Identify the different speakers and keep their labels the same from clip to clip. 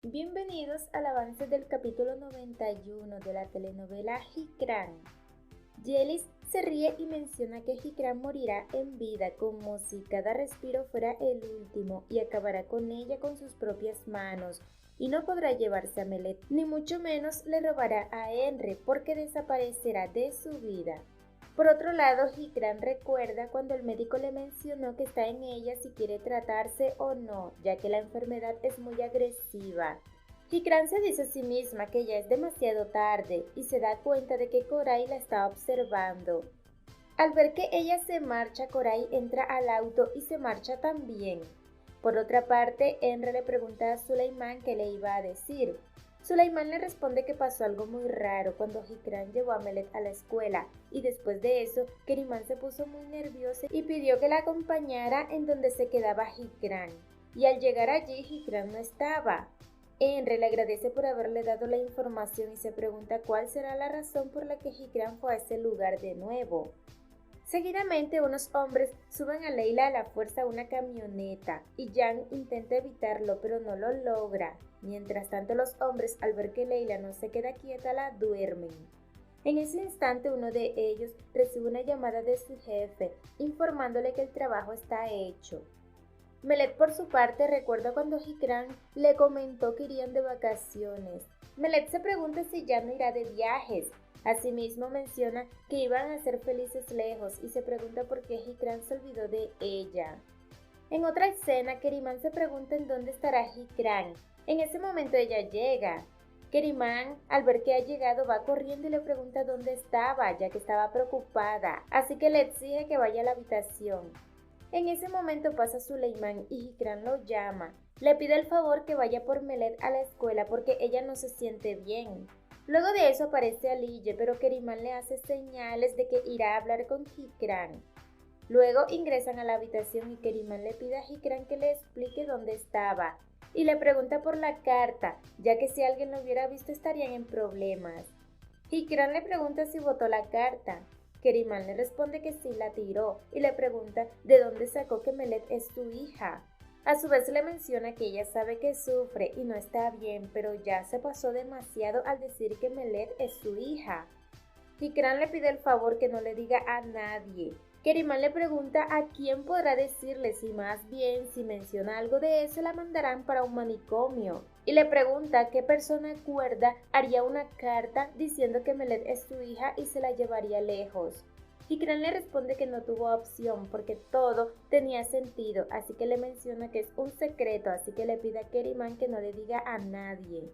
Speaker 1: Bienvenidos al avance del capítulo 91 de la telenovela Jikran. Yelis se ríe y menciona que Jikran morirá en vida como si cada respiro fuera el último y acabará con ella con sus propias manos. Y no podrá llevarse a Melet, ni mucho menos le robará a Henry porque desaparecerá de su vida. Por otro lado, Jikran recuerda cuando el médico le mencionó que está en ella si quiere tratarse o no, ya que la enfermedad es muy agresiva. Jikran se dice a sí misma que ya es demasiado tarde y se da cuenta de que Koray la está observando. Al ver que ella se marcha, Koray entra al auto y se marcha también. Por otra parte, Enre le pregunta a Suleiman qué le iba a decir. Suleiman le responde que pasó algo muy raro cuando Jikran llevó a Melet a la escuela y después de eso, Keriman se puso muy nerviosa y pidió que la acompañara en donde se quedaba Jikran. Y al llegar allí, Jikran no estaba. Enre le agradece por haberle dado la información y se pregunta cuál será la razón por la que Jikran fue a ese lugar de nuevo. Seguidamente unos hombres suben a Leila a la fuerza a una camioneta y Jan intenta evitarlo pero no lo logra. Mientras tanto los hombres al ver que Leila no se queda quieta la duermen. En ese instante uno de ellos recibe una llamada de su jefe informándole que el trabajo está hecho. Melet por su parte recuerda cuando Jikran le comentó que irían de vacaciones. Melet se pregunta si ya no irá de viajes. Asimismo menciona que iban a ser felices lejos y se pregunta por qué Jikran se olvidó de ella. En otra escena, Keriman se pregunta en dónde estará Jikran. En ese momento ella llega. Keriman, al ver que ha llegado, va corriendo y le pregunta dónde estaba, ya que estaba preocupada, así que le exige que vaya a la habitación. En ese momento pasa Suleiman y Jikran lo llama. Le pide el favor que vaya por Melet a la escuela porque ella no se siente bien. Luego de eso aparece Aliye, pero Keriman le hace señales de que irá a hablar con Jikran. Luego ingresan a la habitación y Keriman le pide a Jikran que le explique dónde estaba y le pregunta por la carta, ya que si alguien lo hubiera visto estarían en problemas. Jikran le pregunta si botó la carta. Keriman le responde que sí la tiró y le pregunta de dónde sacó que Melet es su hija. A su vez le menciona que ella sabe que sufre y no está bien, pero ya se pasó demasiado al decir que Melet es su hija. Jikran le pide el favor que no le diga a nadie. Keriman le pregunta a quién podrá decirle si más bien si menciona algo de eso la mandarán para un manicomio. Y le pregunta qué persona cuerda haría una carta diciendo que Melet es su hija y se la llevaría lejos. Jikran le responde que no tuvo opción porque todo tenía sentido, así que le menciona que es un secreto, así que le pide a Keriman que no le diga a nadie.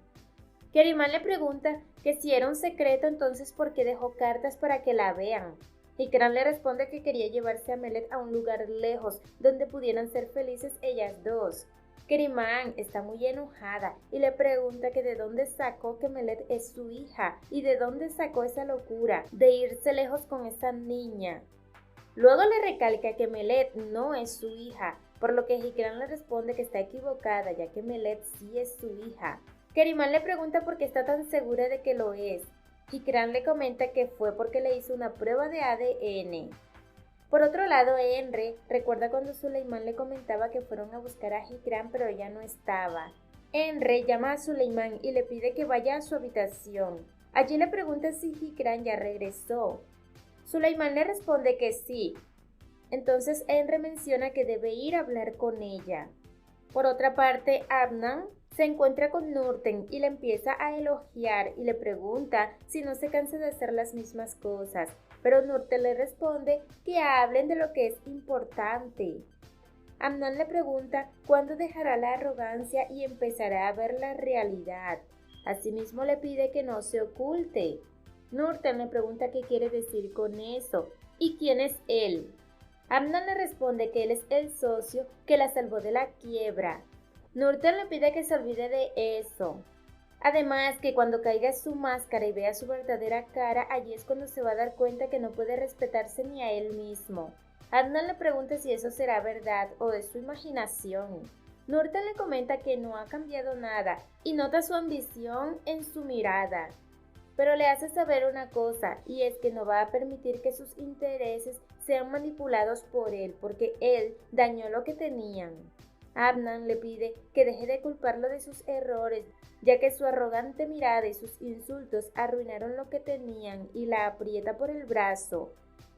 Speaker 1: Keriman le pregunta que si era un secreto entonces ¿por qué dejó cartas para que la vean? Jikran le responde que quería llevarse a Melet a un lugar lejos donde pudieran ser felices ellas dos. Keriman está muy enojada y le pregunta que de dónde sacó que Melet es su hija y de dónde sacó esa locura de irse lejos con esa niña. Luego le recalca que Melet no es su hija, por lo que Jikran le responde que está equivocada ya que Melet sí es su hija. Keriman le pregunta por qué está tan segura de que lo es. Jikran le comenta que fue porque le hizo una prueba de ADN. Por otro lado, Enre recuerda cuando Suleiman le comentaba que fueron a buscar a Jikran pero ella no estaba. Enre llama a Suleiman y le pide que vaya a su habitación. Allí le pregunta si Jikran ya regresó. Suleiman le responde que sí. Entonces Enre menciona que debe ir a hablar con ella. Por otra parte, Adnan se encuentra con Nurten y le empieza a elogiar y le pregunta si no se cansa de hacer las mismas cosas, pero Nurten le responde que hablen de lo que es importante. Adnan le pregunta cuándo dejará la arrogancia y empezará a ver la realidad. Asimismo le pide que no se oculte. Nurten le pregunta qué quiere decir con eso y quién es él. Adnan le responde que él es el socio que la salvó de la quiebra. Nurten le pide que se olvide de eso. Además que cuando caiga su máscara y vea su verdadera cara, allí es cuando se va a dar cuenta que no puede respetarse ni a él mismo. Adnan le pregunta si eso será verdad o es su imaginación. Nurten le comenta que no ha cambiado nada y nota su ambición en su mirada. Pero le hace saber una cosa, y es que no va a permitir que sus intereses sean manipulados por él, porque él dañó lo que tenían. Adnan le pide que deje de culparlo de sus errores, ya que su arrogante mirada y sus insultos arruinaron lo que tenían y la aprieta por el brazo.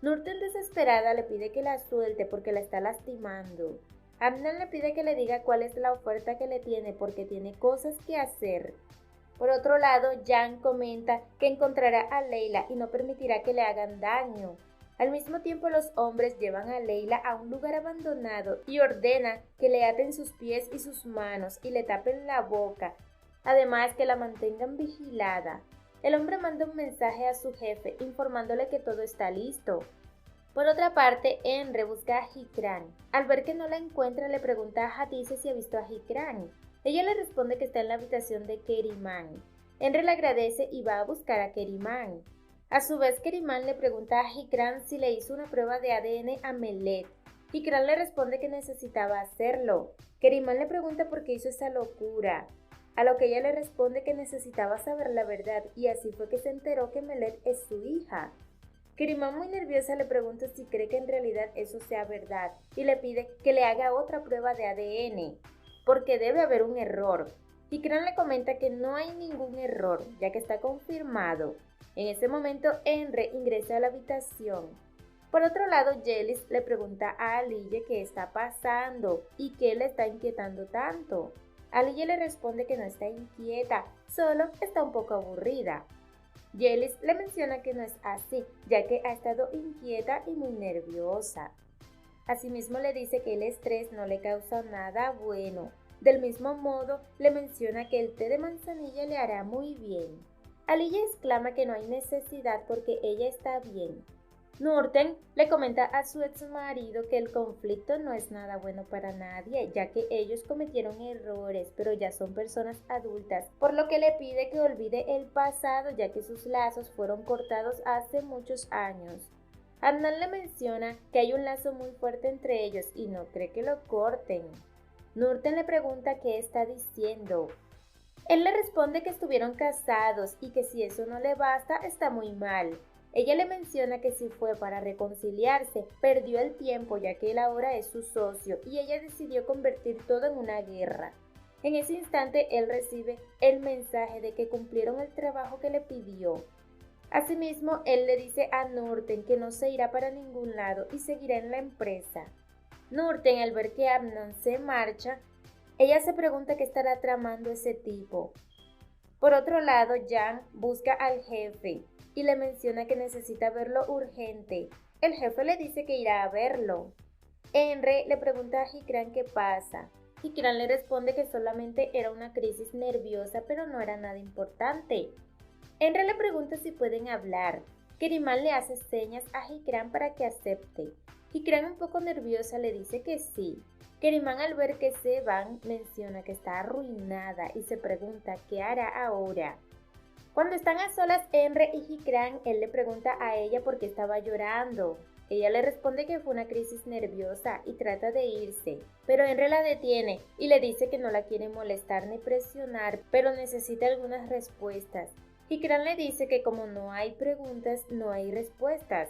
Speaker 1: Nurten desesperada le pide que la suelte porque la está lastimando. Adnan le pide que le diga cuál es la oferta que le tiene porque tiene cosas que hacer. Por otro lado, Jan comenta que encontrará a Leila y no permitirá que le hagan daño. Al mismo tiempo, los hombres llevan a Leila a un lugar abandonado y ordena que le aten sus pies y sus manos y le tapen la boca, además que la mantengan vigilada. El hombre manda un mensaje a su jefe informándole que todo está listo. Por otra parte, Enre busca a Hikran. Al ver que no la encuentra, le pregunta a Hatice si ha visto a Hikran. Ella le responde que está en la habitación de Keriman. Enre le agradece y va a buscar a Keriman. A su vez, Keriman le pregunta a Hikran si le hizo una prueba de ADN a Melet. Hikran le responde que necesitaba hacerlo. Keriman le pregunta por qué hizo esa locura, a lo que ella le responde que necesitaba saber la verdad y así fue que se enteró que Melet es su hija. Keriman, muy nerviosa, le pregunta si cree que en realidad eso sea verdad y le pide que le haga otra prueba de ADN, porque debe haber un error. Hikran le comenta que no hay ningún error, ya que está confirmado. En ese momento, Enre ingresa a la habitación. Por otro lado, Yelis le pregunta a Aliye qué está pasando y qué le está inquietando tanto. Aliye le responde que no está inquieta, solo está un poco aburrida. Yelis le menciona que no es así, ya que ha estado inquieta y muy nerviosa. Asimismo le dice que el estrés no le causa nada bueno. Del mismo modo, le menciona que el té de manzanilla le hará muy bien. Aliye exclama que no hay necesidad porque ella está bien. Nurten le comenta a su ex marido que el conflicto no es nada bueno para nadie, ya que ellos cometieron errores, pero ya son personas adultas, por lo que le pide que olvide el pasado, ya que sus lazos fueron cortados hace muchos años. Adnan le menciona que hay un lazo muy fuerte entre ellos y no cree que lo corten. Nurten le pregunta qué está diciendo. Él le responde que estuvieron casados y que si eso no le basta, está muy mal. Ella le menciona que si fue para reconciliarse, perdió el tiempo ya que él ahora es su socio y ella decidió convertir todo en una guerra. En ese instante, él recibe el mensaje de que cumplieron el trabajo que le pidió. Asimismo, él le dice a Nurten que no se irá para ningún lado y seguirá en la empresa. Nurten, al ver que Adnan se marcha, ella se pregunta qué estará tramando ese tipo. Por otro lado, Jan busca al jefe y le menciona que necesita verlo urgente. El jefe le dice que irá a verlo. Enre le pregunta a Hikran qué pasa. Hikran le responde que solamente era una crisis nerviosa, pero no era nada importante. Enre le pregunta si pueden hablar. Keriman le hace señas a Hikran para que acepte. Hikran, un poco nerviosa, le dice que sí. Keriman, al ver que se van, menciona que está arruinada y se pregunta qué hará ahora. Cuando están a solas Enre y Hikran, él le pregunta a ella por qué estaba llorando. Ella le responde que fue una crisis nerviosa y trata de irse, pero Enre la detiene y le dice que no la quiere molestar ni presionar, pero necesita algunas respuestas. Hikran le dice que como no hay preguntas, no hay respuestas.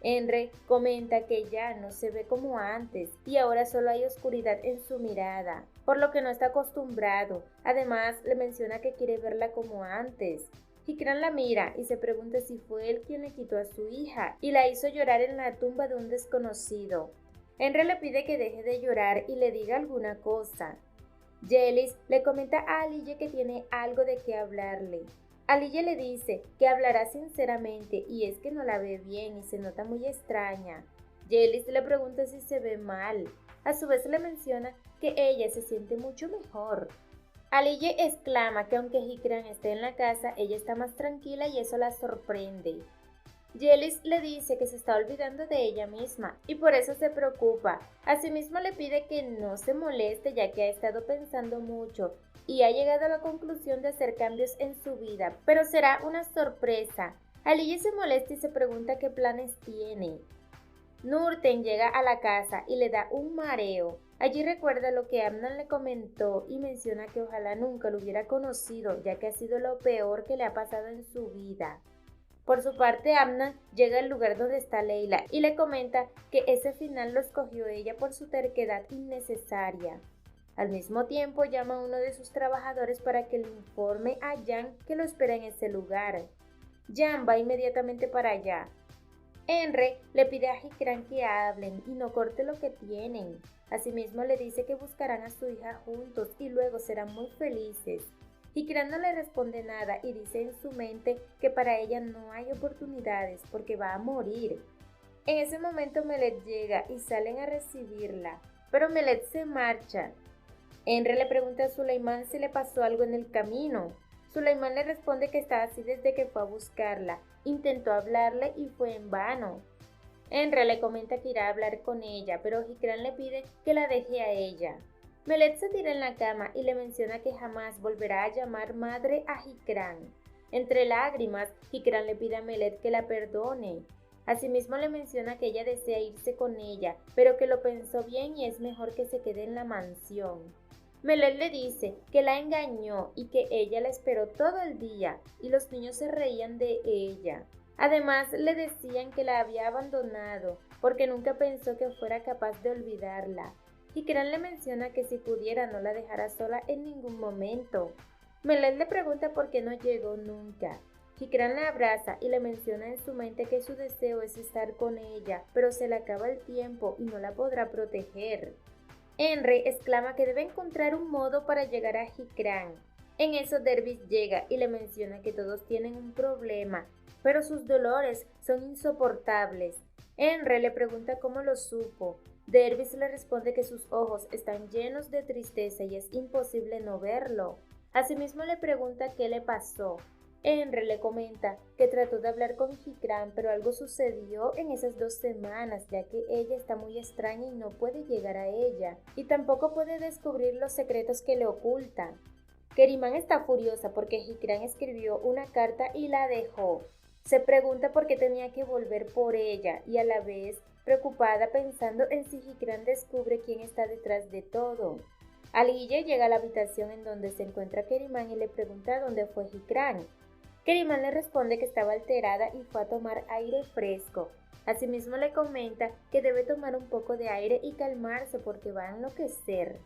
Speaker 1: Enre comenta que ya no se ve como antes y ahora solo hay oscuridad en su mirada, por lo que no está acostumbrado. Además, le menciona que quiere verla como antes. Hikran la mira y se pregunta si fue él quien le quitó a su hija y la hizo llorar en la tumba de un desconocido. Enre le pide que deje de llorar y le diga alguna cosa. Yelis le comenta a Aliye que tiene algo de qué hablarle. Aliye le dice que hablará sinceramente y es que no la ve bien y se nota muy extraña. Yelis le pregunta si se ve mal. A su vez le menciona que ella se siente mucho mejor. Aliye exclama que aunque Hikran esté en la casa, ella está más tranquila y eso la sorprende. Yelis le dice que se está olvidando de ella misma y por eso se preocupa. Asimismo le pide que no se moleste ya que ha estado pensando mucho y ha llegado a la conclusión de hacer cambios en su vida, pero será una sorpresa. Aliye se molesta y se pregunta qué planes tiene. Nurten llega a la casa y le da un mareo. Allí recuerda lo que Adnan le comentó y menciona que ojalá nunca lo hubiera conocido, ya que ha sido lo peor que le ha pasado en su vida. Por su parte, Adnan llega al lugar donde está Leila y le comenta que ese final lo escogió ella por su terquedad innecesaria. Al mismo tiempo llama a uno de sus trabajadores para que le informe a Jan que lo espera en ese lugar. Jan va inmediatamente para allá. Henry le pide a Hikran que hablen y no corte lo que tienen. Asimismo le dice que buscarán a su hija juntos y luego serán muy felices. Hikran no le responde nada y dice en su mente que para ella no hay oportunidades porque va a morir. En ese momento Melet llega y salen a recibirla, pero Melet se marcha. Henry le pregunta a Suleiman si le pasó algo en el camino. Suleiman le responde que está así desde que fue a buscarla. Intentó hablarle y fue en vano. Henry le comenta que irá a hablar con ella, pero Hikran le pide que la deje a ella. Melet se tira en la cama y le menciona que jamás volverá a llamar madre a Hikran. Entre lágrimas, Hikran le pide a Melet que la perdone. Asimismo le menciona que ella desea irse con ella, pero que lo pensó bien y es mejor que se quede en la mansión. Melet le dice que la engañó y que ella la esperó todo el día y los niños se reían de ella. Además le decían que la había abandonado porque nunca pensó que fuera capaz de olvidarla. Hikran le menciona que si pudiera no la dejara sola en ningún momento. Melet le pregunta por qué no llegó nunca. Hikran la abraza y le menciona en su mente que su deseo es estar con ella, pero se le acaba el tiempo y no la podrá proteger. Henry exclama que debe encontrar un modo para llegar a Hikran. En eso Dervis llega y le menciona que todos tienen un problema, pero sus dolores son insoportables. Henry le pregunta cómo lo supo. Dervis le responde que sus ojos están llenos de tristeza y es imposible no verlo. Asimismo le pregunta qué le pasó. Henry le comenta que trató de hablar con Hikran, pero algo sucedió en esas 2 semanas, ya que ella está muy extraña y no puede llegar a ella, y tampoco puede descubrir los secretos que le ocultan. Keriman está furiosa porque Hikran escribió una carta y la dejó. Se pregunta por qué tenía que volver por ella y a la vez preocupada pensando en si Hikran descubre quién está detrás de todo. Aliye llega a la habitación en donde se encuentra Keriman y le pregunta dónde fue Hikran. Keriman le responde que estaba alterada y fue a tomar aire fresco. Asimismo le comenta que debe tomar un poco de aire y calmarse porque va a enloquecer.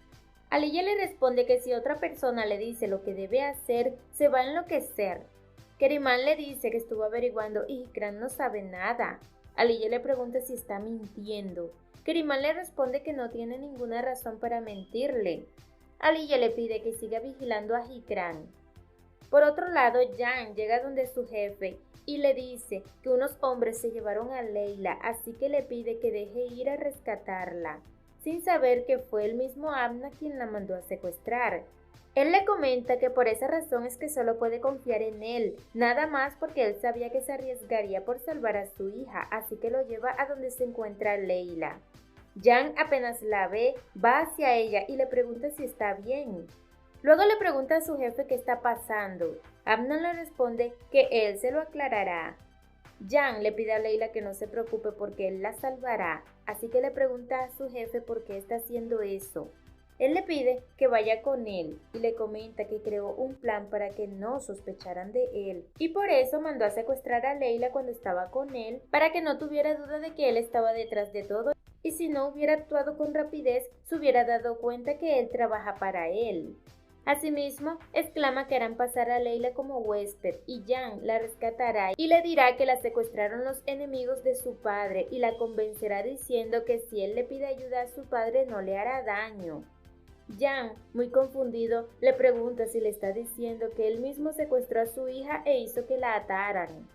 Speaker 1: Aliye le responde que si otra persona le dice lo que debe hacer, se va a enloquecer. Keriman le dice que estuvo averiguando y Hikran no sabe nada. Aliye le pregunta si está mintiendo. Keriman le responde que no tiene ninguna razón para mentirle. Aliye le pide que siga vigilando a Hikran. Por otro lado, Jan llega donde su jefe y le dice que unos hombres se llevaron a Leila, así que le pide que deje ir a rescatarla, sin saber que fue el mismo Abna quien la mandó a secuestrar. Él le comenta que por esa razón es que solo puede confiar en él, nada más porque él sabía que se arriesgaría por salvar a su hija, así que lo lleva a donde se encuentra Leila. Jan apenas la ve, va hacia ella y le pregunta si está bien. Luego le pregunta a su jefe qué está pasando. Abna le responde que él se lo aclarará. Jan le pide a Leila que no se preocupe porque él la salvará, así que le pregunta a su jefe por qué está haciendo eso. Él le pide que vaya con él y le comenta que creó un plan para que no sospecharan de él y por eso mandó a secuestrar a Leila cuando estaba con él para que no tuviera duda de que él estaba detrás de todo y si no hubiera actuado con rapidez se hubiera dado cuenta que él trabaja para él. Asimismo, exclama que harán pasar a Leila como huésped y Jan la rescatará y le dirá que la secuestraron los enemigos de su padre y la convencerá diciendo que si él le pide ayuda a su padre no le hará daño. Jan, muy confundido, le pregunta si le está diciendo que él mismo secuestró a su hija e hizo que la ataran.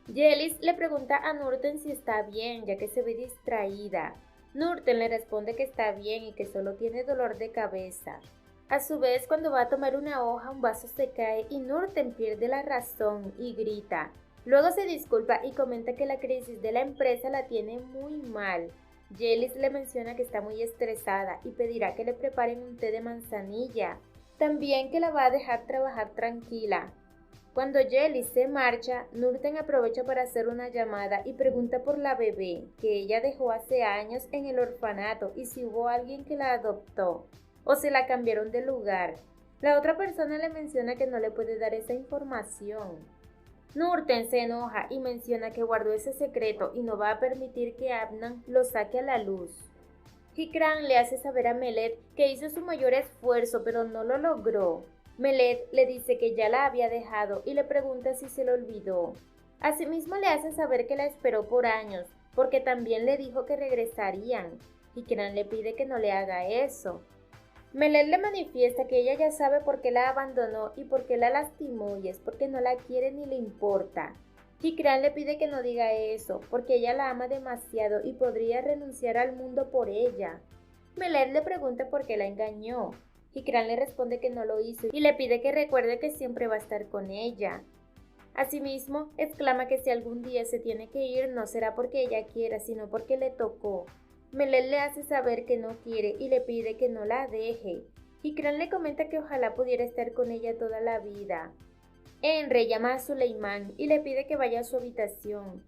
Speaker 1: Yelis le pregunta a Nurten si está bien, ya que se ve distraída. Nurten le responde que está bien y que solo tiene dolor de cabeza. A su vez, cuando va a tomar una hoja, un vaso se cae y Nurten pierde la razón y grita. Luego se disculpa y comenta que la crisis de la empresa la tiene muy mal. Yelis le menciona que está muy estresada y pedirá que le preparen un té de manzanilla. También que la va a dejar trabajar tranquila. Cuando Yelis se marcha, Nurten aprovecha para hacer una llamada y pregunta por la bebé, que ella dejó hace años en el orfanato y si hubo alguien que la adoptó o se la cambiaron de lugar. La otra persona le menciona que no le puede dar esa información. Nurten se enoja y menciona que guardó ese secreto y no va a permitir que Adnan lo saque a la luz. Hikran le hace saber a Melet que hizo su mayor esfuerzo pero no lo logró. Melet le dice que ya la había dejado y le pregunta si se lo olvidó. Asimismo le hace saber que la esperó por años, porque también le dijo que regresarían. Hikran le pide que no le haga eso. Melet le manifiesta que ella ya sabe por qué la abandonó y por qué la lastimó y es porque no la quiere ni le importa. Hikran le pide que no diga eso, porque ella la ama demasiado y podría renunciar al mundo por ella. Melet le pregunta por qué la engañó. Hikran le responde que no lo hizo y le pide que recuerde que siempre va a estar con ella. Asimismo, exclama que si algún día se tiene que ir no será porque ella quiera, sino porque le tocó. Melet le hace saber que no quiere y le pide que no la deje. Hikran le comenta que ojalá pudiera estar con ella toda la vida. Enre llama a Suleimán y le pide que vaya a su habitación.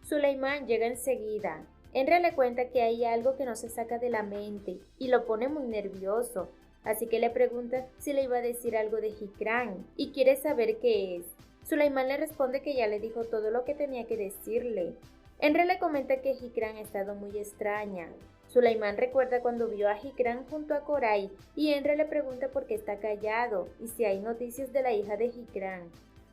Speaker 1: Suleimán llega enseguida. Enre le cuenta que hay algo que no se saca de la mente y lo pone muy nervioso, así que le pregunta si le iba a decir algo de Hikran y quiere saber qué es. Suleimán le responde que ya le dijo todo lo que tenía que decirle. Enre le comenta que Hikran ha estado muy extraña. Suleimán recuerda cuando vio a Hikran junto a Koray y Enre le pregunta por qué está callado y si hay noticias de la hija de Hikran.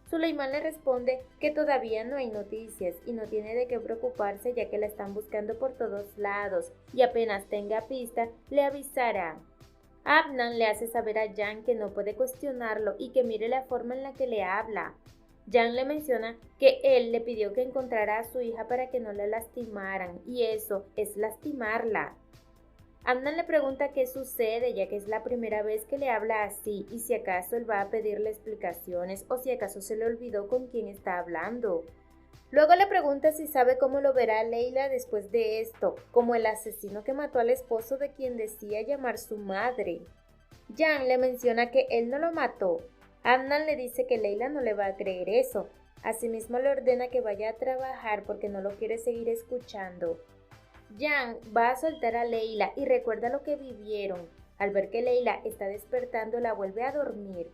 Speaker 1: Suleimán le responde que todavía no hay noticias y no tiene de qué preocuparse ya que la están buscando por todos lados y apenas tenga pista le avisará. Adnan le hace saber a Jan que no puede cuestionarlo y que mire la forma en la que le habla. Jan le menciona que él le pidió que encontrara a su hija para que no la lastimaran, y eso es lastimarla. Adnan le pregunta qué sucede, ya que es la primera vez que le habla así, y si acaso él va a pedirle explicaciones o si acaso se le olvidó con quién está hablando. Luego le pregunta si sabe cómo lo verá Leila después de esto, como el asesino que mató al esposo de quien decía llamar su madre. Jan le menciona que él no lo mató. Adnan le dice que Leila no le va a creer eso. Asimismo le ordena que vaya a trabajar porque no lo quiere seguir escuchando. Jan va a soltar a Leila y recuerda lo que vivieron. Al ver que Leila está despertando la vuelve a dormir.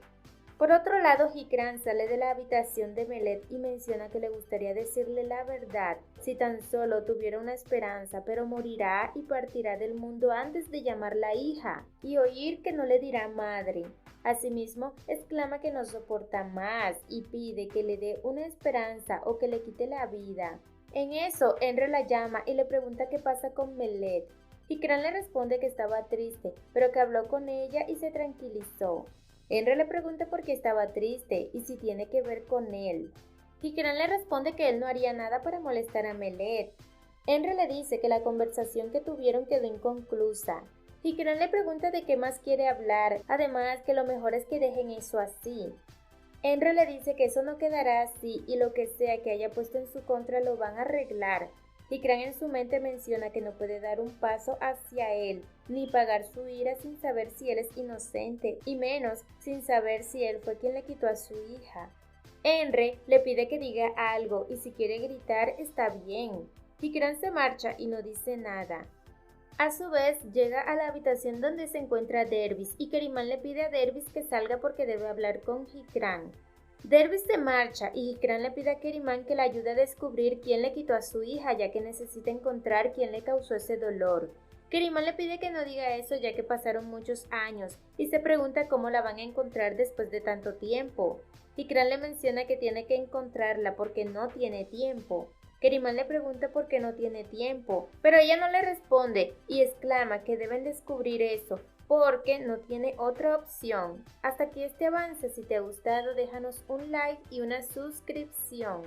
Speaker 1: Por otro lado, Hikran sale de la habitación de Melet y menciona que le gustaría decirle la verdad si tan solo tuviera una esperanza, pero morirá y partirá del mundo antes de llamarla hija y oír que no le dirá madre. Asimismo, exclama que no soporta más y pide que le dé una esperanza o que le quite la vida. En eso, Enre la llama y le pregunta qué pasa con Melet. Hikran le responde que estaba triste, pero que habló con ella y se tranquilizó. Enre le pregunta por qué estaba triste y si tiene que ver con él. Hikran le responde que él no haría nada para molestar a Melet. Enre le dice que la conversación que tuvieron quedó inconclusa. Hikran le pregunta de qué más quiere hablar, además que lo mejor es que dejen eso así. Enre le dice que eso no quedará así y lo que sea que haya puesto en su contra lo van a arreglar. Hikran en su mente menciona que no puede dar un paso hacia él, ni pagar su ira sin saber si él es inocente, y menos sin saber si él fue quien le quitó a su hija. Enre le pide que diga algo y si quiere gritar está bien. Hikran se marcha y no dice nada. A su vez llega a la habitación donde se encuentra Dervish y Keriman le pide a Dervish que salga porque debe hablar con Hikran. Dervish se marcha y Hikran le pide a Keriman que le ayude a descubrir quién le quitó a su hija ya que necesita encontrar quién le causó ese dolor. Keriman le pide que no diga eso ya que pasaron muchos años y se pregunta cómo la van a encontrar después de tanto tiempo. Hikran le menciona que tiene que encontrarla porque no tiene tiempo. Keriman le pregunta por qué no tiene tiempo, pero ella no le responde y exclama que deben descubrir eso porque no tiene otra opción. Hasta aquí este avance. Si te ha gustado, déjanos un like y una suscripción.